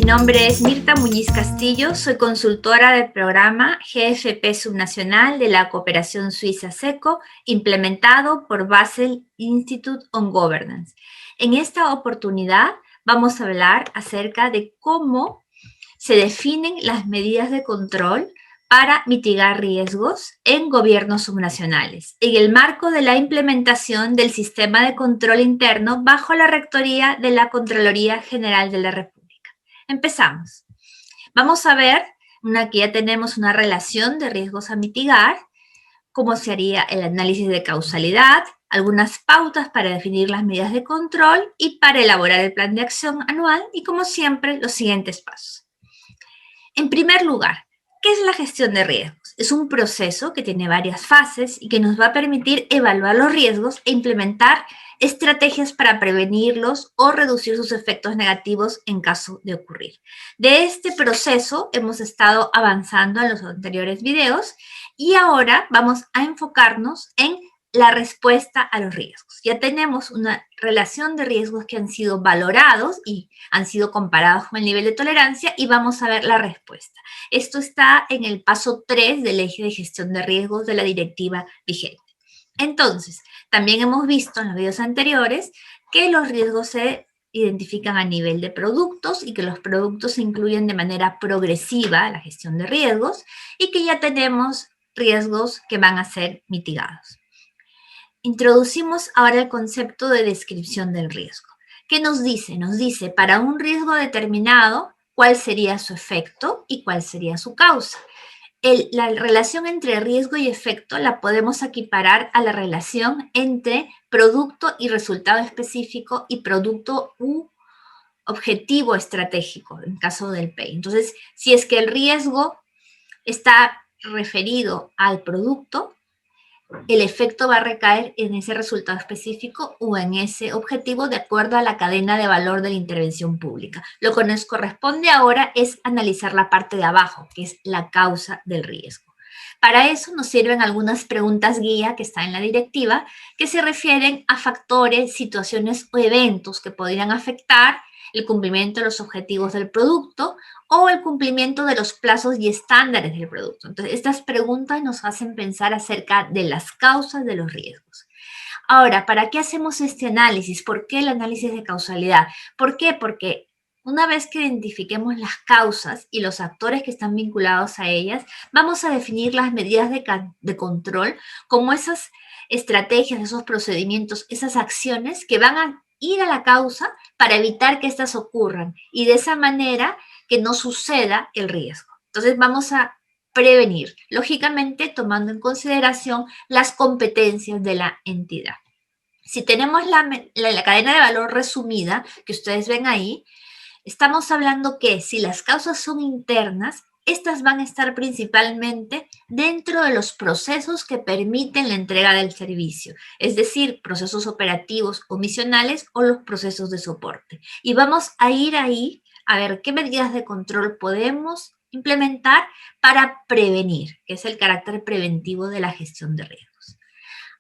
nombre es Mirta Muñiz Castillo, soy consultora del programa GFP Subnacional de la Cooperación Suiza SECO, implementado por Basel Institute on Governance. En esta oportunidad vamos a hablar acerca de cómo se definen las medidas de control para mitigar riesgos en gobiernos subnacionales, en el marco de la implementación del sistema de control interno bajo la rectoría de la Contraloría General de la República. Empezamos. Vamos a ver, aquí ya tenemos una relación de riesgos a mitigar, cómo se haría el análisis de causalidad, algunas pautas para definir las medidas de control y para elaborar el plan de acción anual y, como siempre, los siguientes pasos. En primer lugar, ¿qué es la gestión de riesgos? Es un proceso que tiene varias fases y que nos va a permitir evaluar los riesgos e implementar estrategias para prevenirlos o reducir sus efectos negativos en caso de ocurrir. De este proceso hemos estado avanzando en los anteriores videos y ahora vamos a enfocarnos en la respuesta a los riesgos. Ya tenemos una relación de riesgos que han sido valorados y han sido comparados con el nivel de tolerancia y vamos a ver la respuesta. Esto está en el paso 3 del eje de gestión de riesgos de la directiva vigente. Entonces, también hemos visto en los videos anteriores que los riesgos se identifican a nivel de productos y que los productos se incluyen de manera progresiva la gestión de riesgos y que ya tenemos riesgos que van a ser mitigados. Introducimos ahora el concepto de descripción del riesgo. ¿Qué nos dice? Nos dice para un riesgo determinado cuál sería su efecto y cuál sería su causa. La relación entre riesgo y efecto la podemos equiparar a la relación entre producto y resultado específico y producto u objetivo estratégico, en caso del PEI. Entonces, si es que el riesgo está referido al producto, el efecto va a recaer en ese resultado específico o en ese objetivo de acuerdo a la cadena de valor de la intervención pública. Lo que nos corresponde ahora es analizar la parte de abajo, que es la causa del riesgo. Para eso nos sirven algunas preguntas guía que están en la directiva, que se refieren a factores, situaciones o eventos que podrían afectar el cumplimiento de los objetivos del producto o el cumplimiento de los plazos y estándares del producto. Entonces, estas preguntas nos hacen pensar acerca de las causas de los riesgos. Ahora, ¿para qué hacemos este análisis? ¿Por qué el análisis de causalidad? ¿Por qué? Porque una vez que identifiquemos las causas y los actores que están vinculados a ellas, vamos a definir las medidas de control como esas estrategias, esos procedimientos, esas acciones que van a ir a la causa para evitar que éstas ocurran y de esa manera que no suceda el riesgo. Entonces vamos a prevenir, lógicamente tomando en consideración las competencias de la entidad. Si tenemos la cadena de valor resumida que ustedes ven ahí, estamos hablando que si las causas son internas, estas van a estar principalmente dentro de los procesos que permiten la entrega del servicio, es decir, procesos operativos o misionales o los procesos de soporte. Y vamos a ir ahí a ver qué medidas de control podemos implementar para prevenir, que es el carácter preventivo de la gestión de riesgos.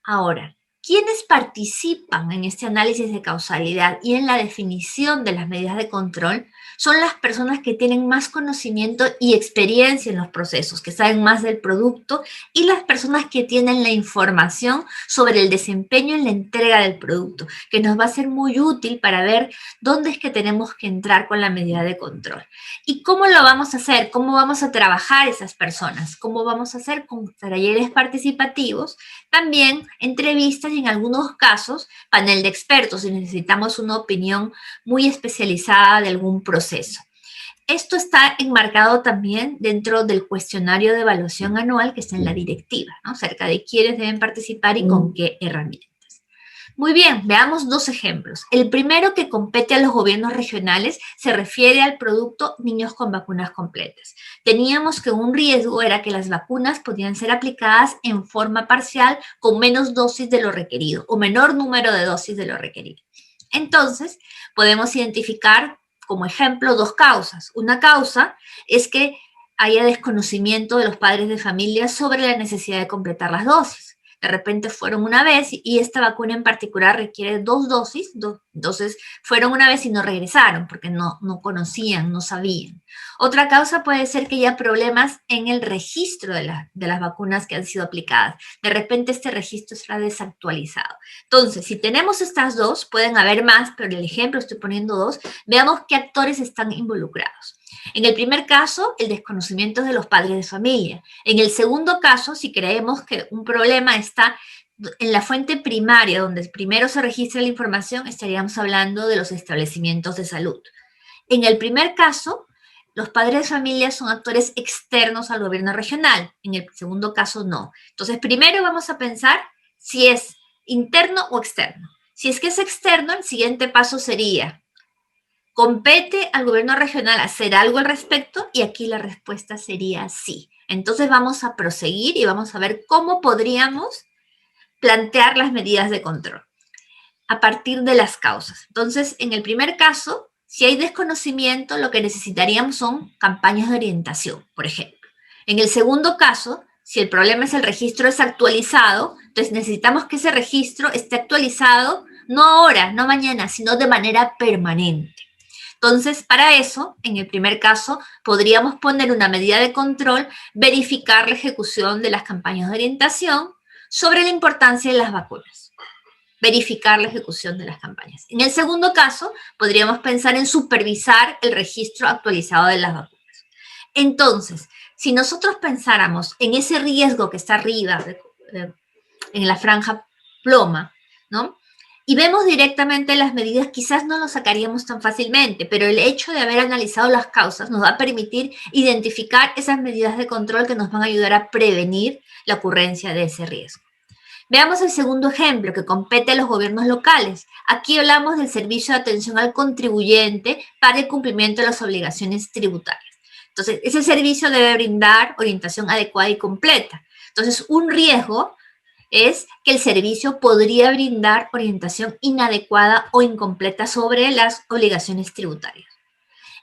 Ahora, ¿quiénes participan en este análisis de causalidad y en la definición de las medidas de control? Son las personas que tienen más conocimiento y experiencia en los procesos, que saben más del producto, y las personas que tienen la información sobre el desempeño en la entrega del producto, que nos va a ser muy útil para ver dónde es que tenemos que entrar con la medida de control. ¿Y cómo lo vamos a hacer? ¿Cómo vamos a trabajar esas personas? ¿Cómo vamos a hacer con talleres participativos? También entrevistas y en algunos casos panel de expertos si necesitamos una opinión muy especializada de algún proceso. Esto está enmarcado también dentro del cuestionario de evaluación anual que está en la directiva, ¿no? Acerca de quiénes deben participar y con qué herramientas. Muy bien, veamos dos ejemplos. El primero, que compete a los gobiernos regionales, se refiere al producto niños con vacunas completas. Teníamos que un riesgo era que las vacunas podían ser aplicadas en forma parcial con menos dosis de lo requerido o menor número de dosis de lo requerido. Entonces, podemos identificar como ejemplo dos causas. Una causa es que haya desconocimiento de los padres de familia sobre la necesidad de completar las dosis. de repente fueron una vez y esta vacuna en particular requiere 2 dosis, entonces fueron una vez y no regresaron porque no conocían, no sabían. Otra causa puede ser que haya problemas en el registro de las vacunas que han sido aplicadas. De repente este registro está desactualizado. Entonces, si tenemos estas dos, pueden haber más, pero el ejemplo estoy poniendo dos, veamos qué actores están involucrados. En el primer caso, el desconocimiento de los padres de familia. En el segundo caso, si creemos que un problema está en la fuente primaria, donde primero se registra la información, estaríamos hablando de los establecimientos de salud. En el primer caso, los padres de familia son actores externos al gobierno regional. En el segundo caso, no. Entonces, primero vamos a pensar si es interno o externo. Si es que es externo, el siguiente paso sería: ¿compete al gobierno regional hacer algo al respecto? Y aquí la respuesta sería sí. Entonces vamos a proseguir y vamos a ver cómo podríamos plantear las medidas de control a partir de las causas. Entonces, en el primer caso, si hay desconocimiento, lo que necesitaríamos son campañas de orientación, por ejemplo. En el segundo caso, si el problema es el registro desactualizado, entonces necesitamos que ese registro esté actualizado no ahora, no mañana, sino de manera permanente. Entonces, para eso, en el primer caso, podríamos poner una medida de control, verificar la ejecución de las campañas de orientación sobre la importancia de las vacunas. Verificar la ejecución de las campañas. En el segundo caso, podríamos pensar en supervisar el registro actualizado de las vacunas. Entonces, si nosotros pensáramos en ese riesgo que está arriba, en la franja ploma, ¿no? Y vemos directamente las medidas, quizás no lo sacaríamos tan fácilmente, pero el hecho de haber analizado las causas nos va a permitir identificar esas medidas de control que nos van a ayudar a prevenir la ocurrencia de ese riesgo. Veamos el segundo ejemplo, que compete a los gobiernos locales. Aquí hablamos del servicio de atención al contribuyente para el cumplimiento de las obligaciones tributarias. Entonces, ese servicio debe brindar orientación adecuada y completa. Entonces, un riesgo es que el servicio podría brindar orientación inadecuada o incompleta sobre las obligaciones tributarias.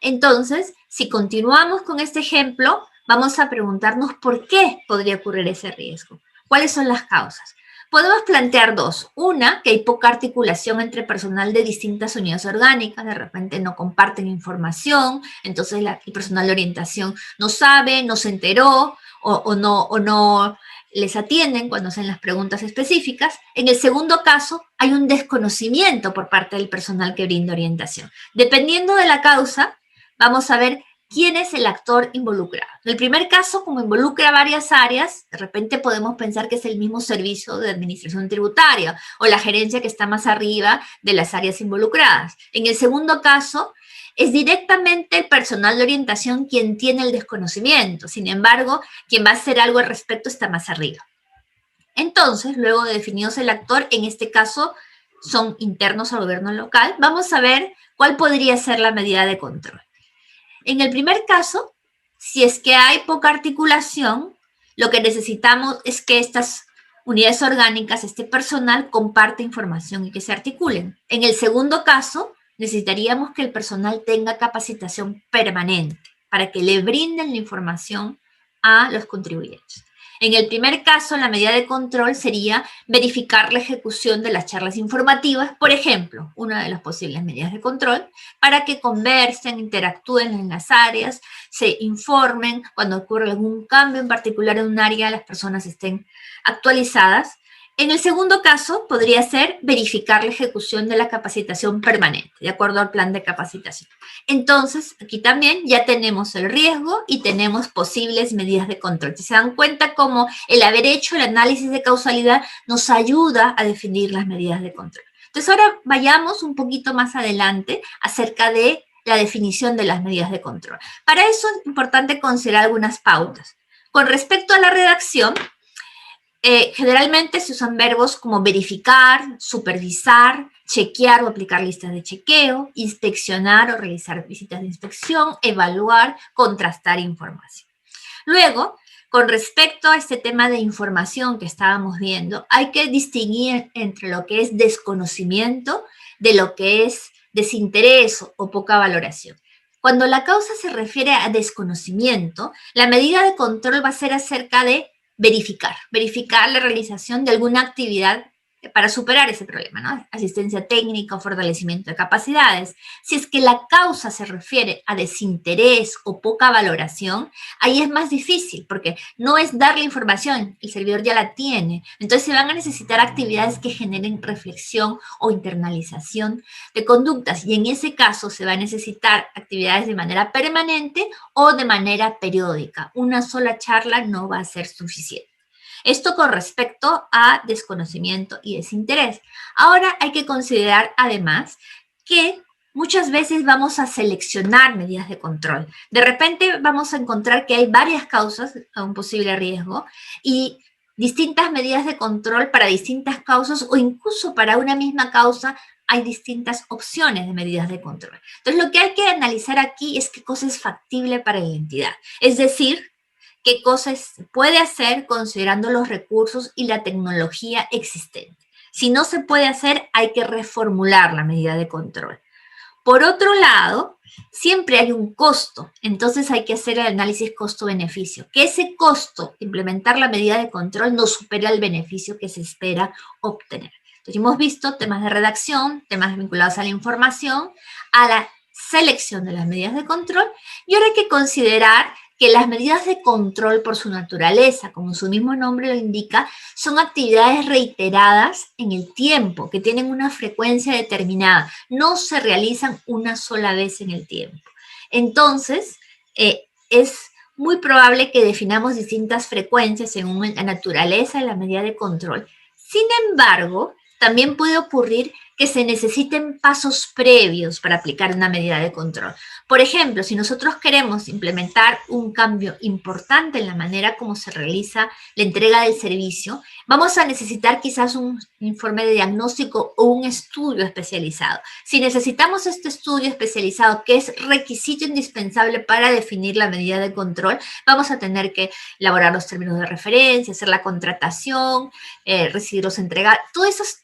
Entonces, si continuamos con este ejemplo, vamos a preguntarnos por qué podría ocurrir ese riesgo. ¿Cuáles son las causas? Podemos plantear dos. Una, que hay poca articulación entre personal de distintas unidades orgánicas, de repente no comparten información, entonces el personal de orientación no sabe, no se enteró o no les atienden cuando hacen las preguntas específicas. En el segundo caso, hay un desconocimiento por parte del personal que brinda orientación. Dependiendo de la causa, vamos a ver quién es el actor involucrado. En el primer caso, como involucra varias áreas, de repente podemos pensar que es el mismo servicio de administración tributaria o la gerencia que está más arriba de las áreas involucradas. En el segundo caso, es directamente el personal de orientación quien tiene el desconocimiento. Sin embargo, quien va a hacer algo al respecto está más arriba. Entonces, luego de definidos el actor, en este caso son internos al gobierno local, vamos a ver cuál podría ser la medida de control. En el primer caso, si es que hay poca articulación, lo que necesitamos es que estas unidades orgánicas, este personal, comparte información y que se articulen. En el segundo caso, necesitaríamos que el personal tenga capacitación permanente para que le brinden la información a los contribuyentes. En el primer caso, la medida de control sería verificar la ejecución de las charlas informativas, por ejemplo, una de las posibles medidas de control, para que conversen, interactúen en las áreas, se informen cuando ocurre algún cambio en particular en un área, las personas estén actualizadas. En el segundo caso, podría ser verificar la ejecución de la capacitación permanente, de acuerdo al plan de capacitación. Entonces, aquí también ya tenemos el riesgo y tenemos posibles medidas de control. Si se dan cuenta cómo el haber hecho el análisis de causalidad nos ayuda a definir las medidas de control. Entonces, ahora vayamos un poquito más adelante acerca de la definición de las medidas de control. Para eso es importante considerar algunas pautas. Con respecto a la redacción, generalmente se usan verbos como verificar, supervisar, chequear o aplicar listas de chequeo, inspeccionar o realizar visitas de inspección, evaluar, contrastar información. Luego, con respecto a este tema de información que estábamos viendo, hay que distinguir entre lo que es desconocimiento de lo que es desinterés o poca valoración. Cuando la causa se refiere a desconocimiento, la medida de control va a ser acerca de verificar la realización de alguna actividad para superar ese problema, ¿no? Asistencia técnica o fortalecimiento de capacidades. Si es que la causa se refiere a desinterés o poca valoración, ahí es más difícil, porque no es dar la información, el servidor ya la tiene. Entonces se van a necesitar actividades que generen reflexión o internalización de conductas, y en ese caso se va a necesitar actividades de manera permanente o de manera periódica. Una sola charla no va a ser suficiente. Esto con respecto a desconocimiento y desinterés. Ahora hay que considerar además que muchas veces vamos a seleccionar medidas de control. De repente vamos a encontrar que hay varias causas a un posible riesgo y distintas medidas de control para distintas causas, o incluso para una misma causa hay distintas opciones de medidas de control. Entonces lo que hay que analizar aquí es qué cosa es factible para la entidad. Es decir, qué cosas puede hacer considerando los recursos y la tecnología existente. Si no se puede hacer, hay que reformular la medida de control. Por otro lado, siempre hay un costo, entonces hay que hacer el análisis costo-beneficio. Que ese costo, implementar la medida de control, no supera el beneficio que se espera obtener. Entonces, hemos visto temas de redacción, temas vinculados a la información, a la selección de las medidas de control, y ahora hay que considerar que las medidas de control, por su naturaleza, como su mismo nombre lo indica, son actividades reiteradas en el tiempo, que tienen una frecuencia determinada, no se realizan una sola vez en el tiempo. Entonces, es muy probable que definamos distintas frecuencias según la naturaleza de la medida de control. Sin embargo, también puede ocurrir que se necesiten pasos previos para aplicar una medida de control. Por ejemplo, si nosotros queremos implementar un cambio importante en la manera como se realiza la entrega del servicio, vamos a necesitar quizás un informe de diagnóstico o un estudio especializado. Si necesitamos este estudio especializado, que es requisito indispensable para definir la medida de control, vamos a tener que elaborar los términos de referencia, hacer la contratación, recibirlos, entregar, todos esos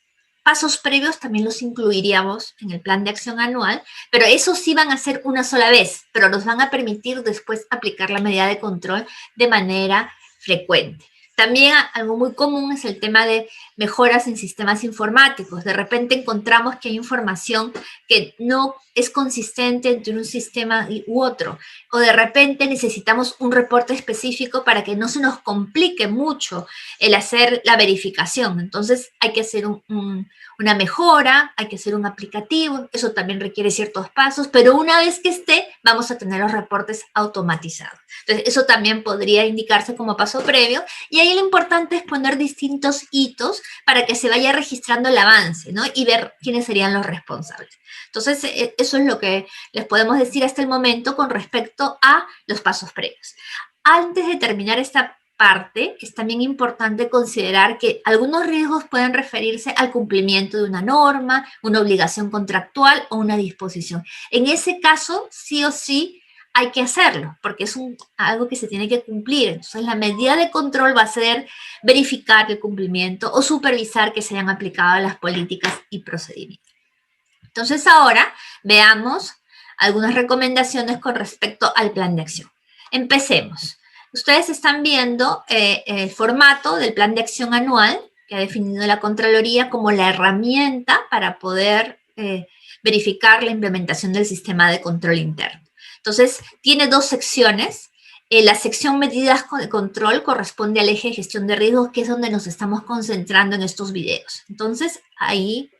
pasos previos también los incluiríamos en el plan de acción anual, pero esos sí van a ser una sola vez, pero nos van a permitir después aplicar la medida de control de manera frecuente. También algo muy común es el tema de mejoras en sistemas informáticos. De repente encontramos que hay información que no es consistente entre un sistema u otro, o de repente necesitamos un reporte específico para que no se nos complique mucho el hacer la verificación. Entonces hay que hacer una mejora, hay que hacer un aplicativo, eso también requiere ciertos pasos, pero una vez que esté, vamos a tener los reportes automatizados. Entonces eso también podría indicarse como paso previo, y ahí lo importante es poner distintos hitos para que se vaya registrando el avance, ¿no? Y ver quiénes serían los responsables. Entonces, eso es lo que les podemos decir hasta el momento con respecto a los pasos previos. Antes de terminar esta parte, es también importante considerar que algunos riesgos pueden referirse al cumplimiento de una norma, una obligación contractual o una disposición. En ese caso, sí o sí, hay que hacerlo, porque es algo que se tiene que cumplir. Entonces, la medida de control va a ser verificar el cumplimiento o supervisar que se hayan aplicado las políticas y procedimientos. Entonces, ahora veamos algunas recomendaciones con respecto al plan de acción. Empecemos. Ustedes están viendo el formato del plan de acción anual que ha definido la Contraloría como la herramienta para poder verificar la implementación del sistema de control interno. Entonces, tiene dos secciones. La sección medidas de control corresponde al eje de gestión de riesgos, que es donde nos estamos concentrando en estos videos. Entonces, ahí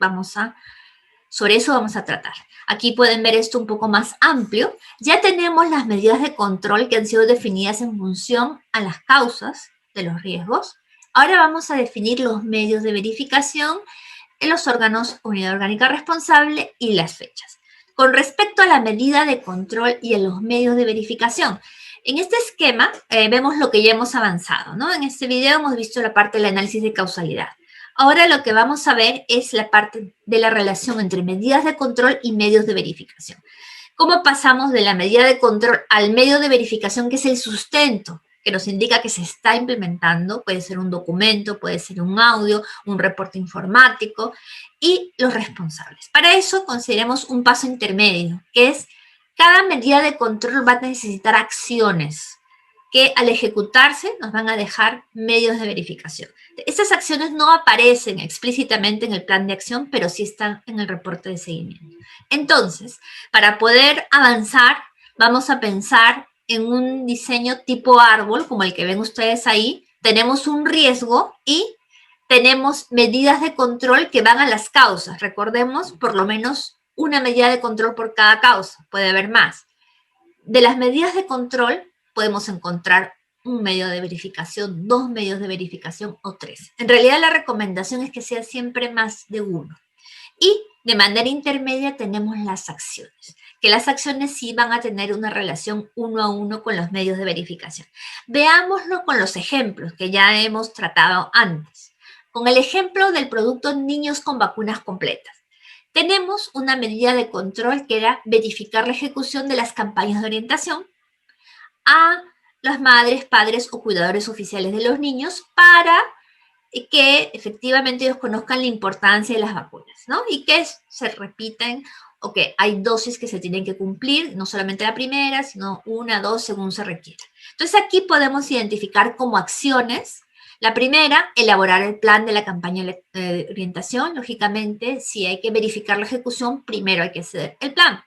sobre eso vamos a tratar. Aquí pueden ver esto un poco más amplio. Ya tenemos las medidas de control que han sido definidas en función a las causas de los riesgos. Ahora vamos a definir los medios de verificación en los órganos, unidad orgánica responsable y las fechas. Con respecto a la medida de control y a los medios de verificación, en este esquema vemos lo que ya hemos avanzado, ¿no? En este video hemos visto la parte del análisis de causalidad. Ahora lo que vamos a ver es la parte de la relación entre medidas de control y medios de verificación. ¿Cómo pasamos de la medida de control al medio de verificación, que es el sustento, que nos indica que se está implementando? Puede ser un documento, puede ser un audio, un reporte informático, y los responsables. Para eso consideremos un paso intermedio, que es cada medida de control va a necesitar acciones que al ejecutarse nos van a dejar medios de verificación. Estas acciones no aparecen explícitamente en el plan de acción, pero sí están en el reporte de seguimiento. Entonces, para poder avanzar, vamos a pensar en un diseño tipo árbol, como el que ven ustedes ahí. Tenemos un riesgo y tenemos medidas de control que van a las causas. Recordemos, por lo menos una medida de control por cada causa, puede haber más. De las medidas de control podemos encontrar un medio de verificación, 2 medios de verificación o 3. En realidad la recomendación es que sea siempre más de uno. Y de manera intermedia tenemos las acciones, que las acciones sí van a tener una relación 1 a 1 con los medios de verificación. Veámoslo con los ejemplos que ya hemos tratado antes. Con el ejemplo del producto Niños con Vacunas Completas. Tenemos una medida de control que era verificar la ejecución de las campañas de orientación a las madres, padres o cuidadores oficiales de los niños para que efectivamente ellos conozcan la importancia de las vacunas, ¿no? Y que se repiten o que hay dosis que se tienen que cumplir, no solamente la primera, sino 1, 2, según se requiera. Entonces aquí podemos identificar como acciones. La primera, elaborar el plan de la campaña de orientación. Lógicamente, si hay que verificar la ejecución, primero hay que hacer el plan.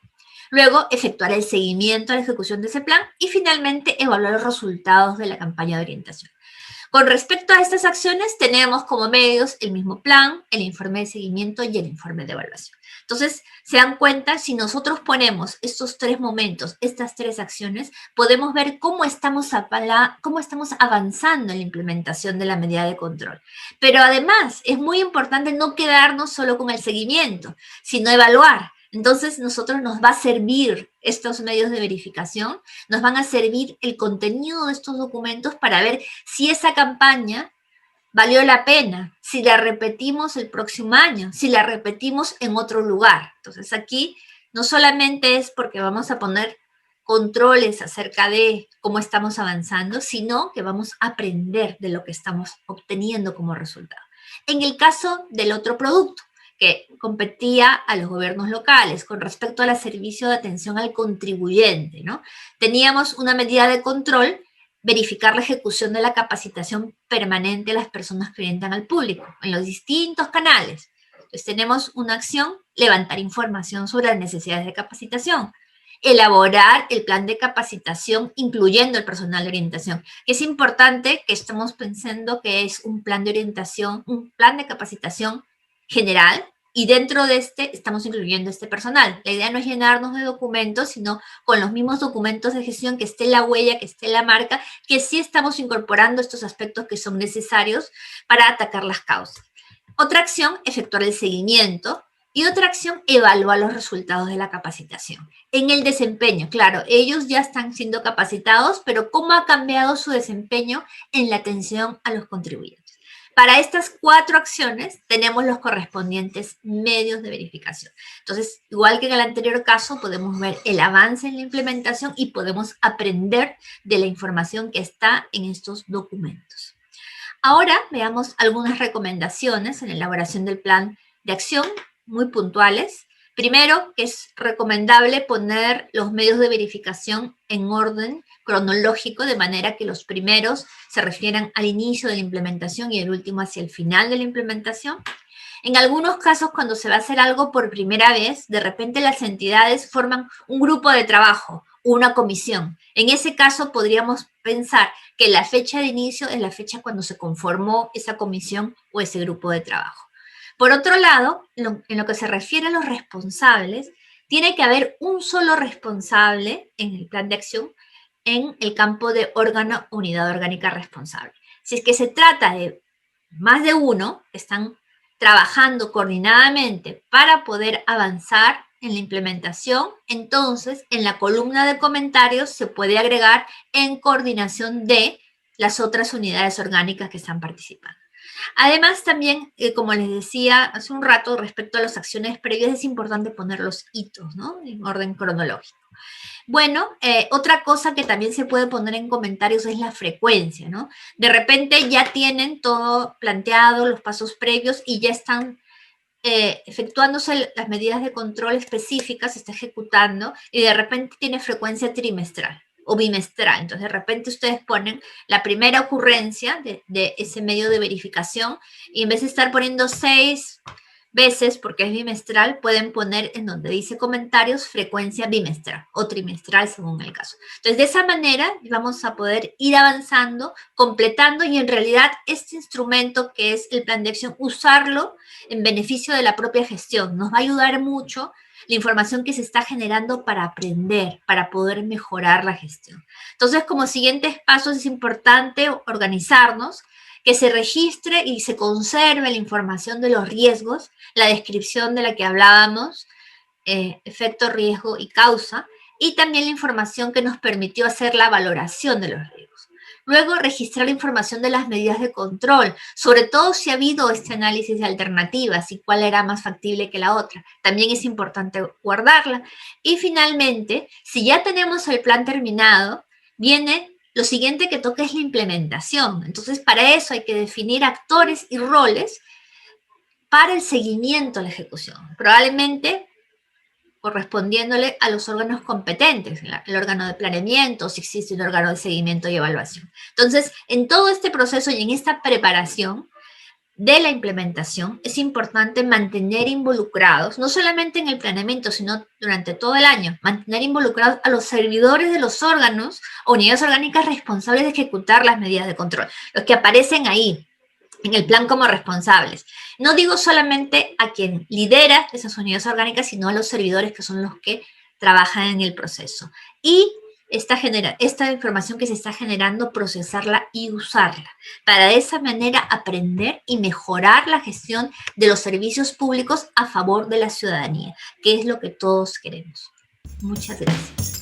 Luego, efectuar el seguimiento a la ejecución de ese plan y finalmente evaluar los resultados de la campaña de orientación. Con respecto a estas acciones, tenemos como medios el mismo plan, el informe de seguimiento y el informe de evaluación. Entonces, se dan cuenta, si nosotros ponemos estos 3 momentos, estas 3 acciones, podemos ver cómo estamos avanzando en la implementación de la medida de control. Pero además, es muy importante no quedarnos solo con el seguimiento, sino evaluar. Entonces, nosotros nos va a servir estos medios de verificación, nos van a servir el contenido de estos documentos para ver si esa campaña valió la pena, si la repetimos el próximo año, si la repetimos en otro lugar. Entonces, aquí no solamente es porque vamos a poner controles acerca de cómo estamos avanzando, sino que vamos a aprender de lo que estamos obteniendo como resultado. En el caso del otro producto, que competía a los gobiernos locales con respecto al servicio de atención al contribuyente, ¿no? Teníamos una medida de control, verificar la ejecución de la capacitación permanente de las personas que orientan al público en los distintos canales. Entonces tenemos una acción, levantar información sobre las necesidades de capacitación, elaborar el plan de capacitación incluyendo el personal de orientación. Es importante que estemos pensando que es un plan de orientación, un plan de capacitación general, y dentro de este estamos incluyendo este personal. La idea no es llenarnos de documentos, sino con los mismos documentos de gestión, que esté la huella, que esté la marca, que sí estamos incorporando estos aspectos que son necesarios para atacar las causas. Otra acción, efectuar el seguimiento. Y otra acción, evaluar los resultados de la capacitación. En el desempeño, claro, ellos ya están siendo capacitados, pero ¿cómo ha cambiado su desempeño en la atención a los contribuyentes? Para estas 4 acciones tenemos los correspondientes medios de verificación. Entonces, igual que en el anterior caso, podemos ver el avance en la implementación y podemos aprender de la información que está en estos documentos. Ahora veamos algunas recomendaciones en la elaboración del plan de acción, muy puntuales. Primero, es recomendable poner los medios de verificación en orden cronológico, de manera que los primeros se refieran al inicio de la implementación y el último hacia el final de la implementación. En algunos casos, cuando se va a hacer algo por primera vez, de repente las entidades forman un grupo de trabajo, una comisión. En ese caso, podríamos pensar que la fecha de inicio es la fecha cuando se conformó esa comisión o ese grupo de trabajo. Por otro lado, en lo que se refiere a los responsables, tiene que haber un solo responsable en el plan de acción en el campo de órgano o unidad orgánica responsable. Si es que se trata de más de uno que están trabajando coordinadamente para poder avanzar en la implementación, entonces en la columna de comentarios se puede agregar en coordinación de las otras unidades orgánicas que están participando. Además, también, como les decía hace un rato, respecto a las acciones previas, es importante poner los hitos, ¿no? En orden cronológico. Bueno, otra cosa que también se puede poner en comentarios es la frecuencia, ¿no? De repente ya tienen todo planteado, los pasos previos, y ya están efectuándose las medidas de control específicas, se está ejecutando, y de repente tiene frecuencia trimestral. o bimestral. Entonces, de repente ustedes ponen la primera ocurrencia de ese medio de verificación y en vez de estar poniendo 6 veces, porque es bimestral, pueden poner en donde dice comentarios frecuencia bimestral o trimestral según el caso. Entonces, de esa manera vamos a poder ir avanzando, completando y en realidad este instrumento que es el plan de acción, usarlo en beneficio de la propia gestión. Nos va a ayudar mucho la información que se está generando para aprender, para poder mejorar la gestión. Entonces, como siguientes pasos es importante organizarnos, que se registre y se conserve la información de los riesgos, la descripción de la que hablábamos, efecto, riesgo y causa, y también la información que nos permitió hacer la valoración de los riesgos. Luego, registrar la información de las medidas de control, sobre todo si ha habido este análisis de alternativas y cuál era más factible que la otra. También es importante guardarla. Y finalmente, si ya tenemos el plan terminado, viene lo siguiente que toca es la implementación. Entonces, para eso hay que definir actores y roles para el seguimiento a la ejecución. Probablemente correspondiéndole a los órganos competentes, el órgano de planeamiento, si existe un órgano de seguimiento y evaluación. Entonces, en todo este proceso y en esta preparación de la implementación, es importante mantener involucrados, no solamente en el planeamiento, sino durante todo el año, mantener involucrados a los servidores de los órganos o unidades orgánicas responsables de ejecutar las medidas de control, los que aparecen ahí en el plan como responsables. No digo solamente a quien lidera esas unidades orgánicas, sino a los servidores que son los que trabajan en el proceso. Y esta información que se está generando, procesarla y usarla, para de esa manera aprender y mejorar la gestión de los servicios públicos a favor de la ciudadanía, que es lo que todos queremos. Muchas gracias.